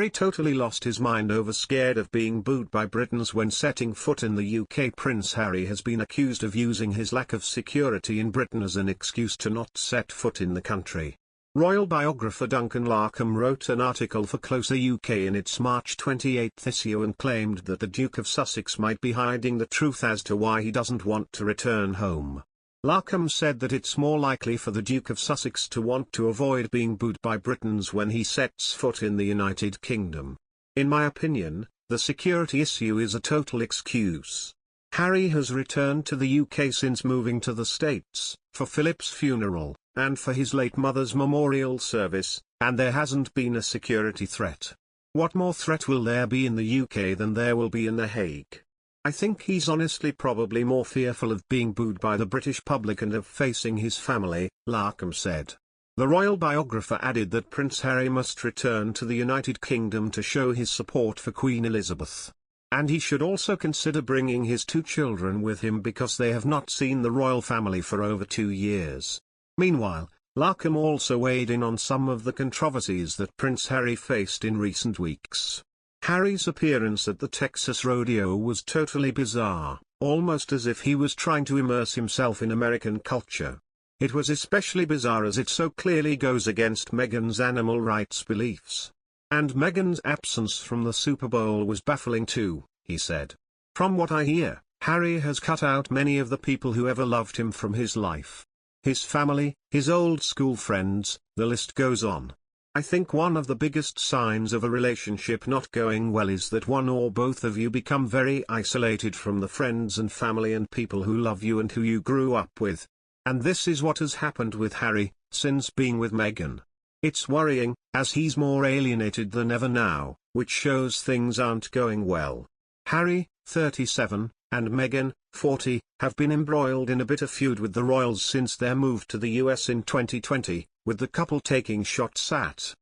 Harry totally lost his mind over scared of being booed by Britons when setting foot in the UK. Prince Harry has been accused of using his lack of security in Britain as an excuse to not set foot in the country. Royal biographer Duncan Larcombe wrote an article for Closer UK in its March 28 issue and claimed that the Duke of Sussex might be hiding the truth as to why he doesn't want to return home. Larcombe said that it's more likely for the Duke of Sussex to want to avoid being booed by Britons when he sets foot in the United Kingdom. In my opinion, the security issue is a total excuse. Harry has returned to the UK since moving to the States, for Philip's funeral, and for his late mother's memorial service, and there hasn't been a security threat. What more threat will there be in the UK than there will be in The Hague? I think he's honestly probably more fearful of being booed by the British public and of facing his family, Larcombe said. The royal biographer added that Prince Harry must return to the United Kingdom to show his support for Queen Elizabeth. And he should also consider bringing his 2 children with him because they have not seen the royal family for over 2 years. Meanwhile, Larcombe also weighed in on some of the controversies that Prince Harry faced in recent weeks. Harry's appearance at the Texas rodeo was totally bizarre, almost as if he was trying to immerse himself in American culture. It was especially bizarre as it so clearly goes against Meghan's animal rights beliefs. And Meghan's absence from the Super Bowl was baffling too, he said. From what I hear, Harry has cut out many of the people who ever loved him from his life. His family, his old school friends, the list goes on. I think one of the biggest signs of a relationship not going well is that one or both of you become very isolated from the friends and family and people who love you and who you grew up with. And this is what has happened with Harry, since being with Meghan. It's worrying, as he's more alienated than ever now, which shows things aren't going well. Harry, 37, and Meghan, 40, have been embroiled in a bitter feud with the royals since their move to the US in 2020. With the couple taking shots at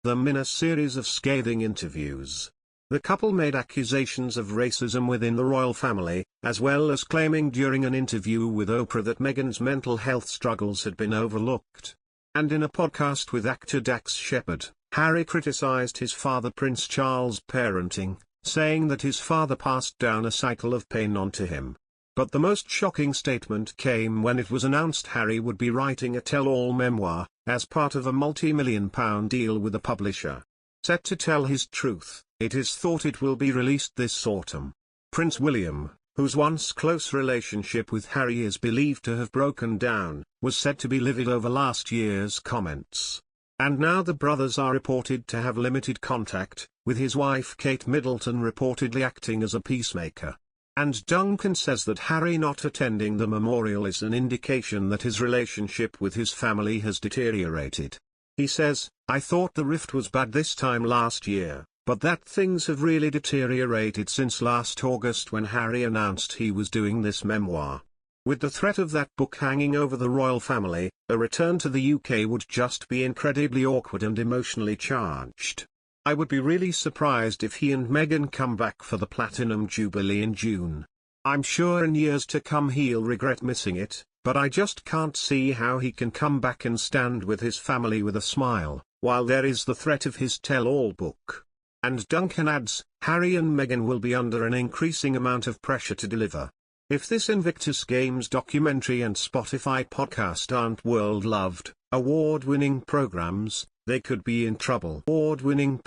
them in a series of scathing interviews. The couple made accusations of racism within the royal family, as well as claiming during an interview with Oprah that Meghan's mental health struggles had been overlooked. And in a podcast with actor Dax Shepard, Harry criticized his father Prince Charles' parenting, saying that his father passed down a cycle of pain onto him. But the most shocking statement came when it was announced Harry would be writing a tell-all memoir, as part of a multi-million-pound deal with a publisher. Set to tell his truth, it is thought it will be released this autumn. Prince William, whose once close relationship with Harry is believed to have broken down, was said to be livid over last year's comments. And now the brothers are reported to have limited contact, with his wife Kate Middleton reportedly acting as a peacemaker. And Duncan says that Harry not attending the memorial is an indication that his relationship with his family has deteriorated. He says, I thought the rift was bad this time last year, but that things have really deteriorated since last August when Harry announced he was doing this memoir. With the threat of that book hanging over the royal family, a return to the UK would just be incredibly awkward and emotionally charged. I would be really surprised if he and Meghan come back for the Platinum Jubilee in June. I'm sure in years to come he'll regret missing it, but I just can't see how he can come back and stand with his family with a smile, while there is the threat of his tell-all book. And Duncan adds, Harry and Meghan will be under an increasing amount of pressure to deliver. If this Invictus Games documentary and Spotify podcast aren't world-loved, award-winning programs, they could be in trouble. Award-winning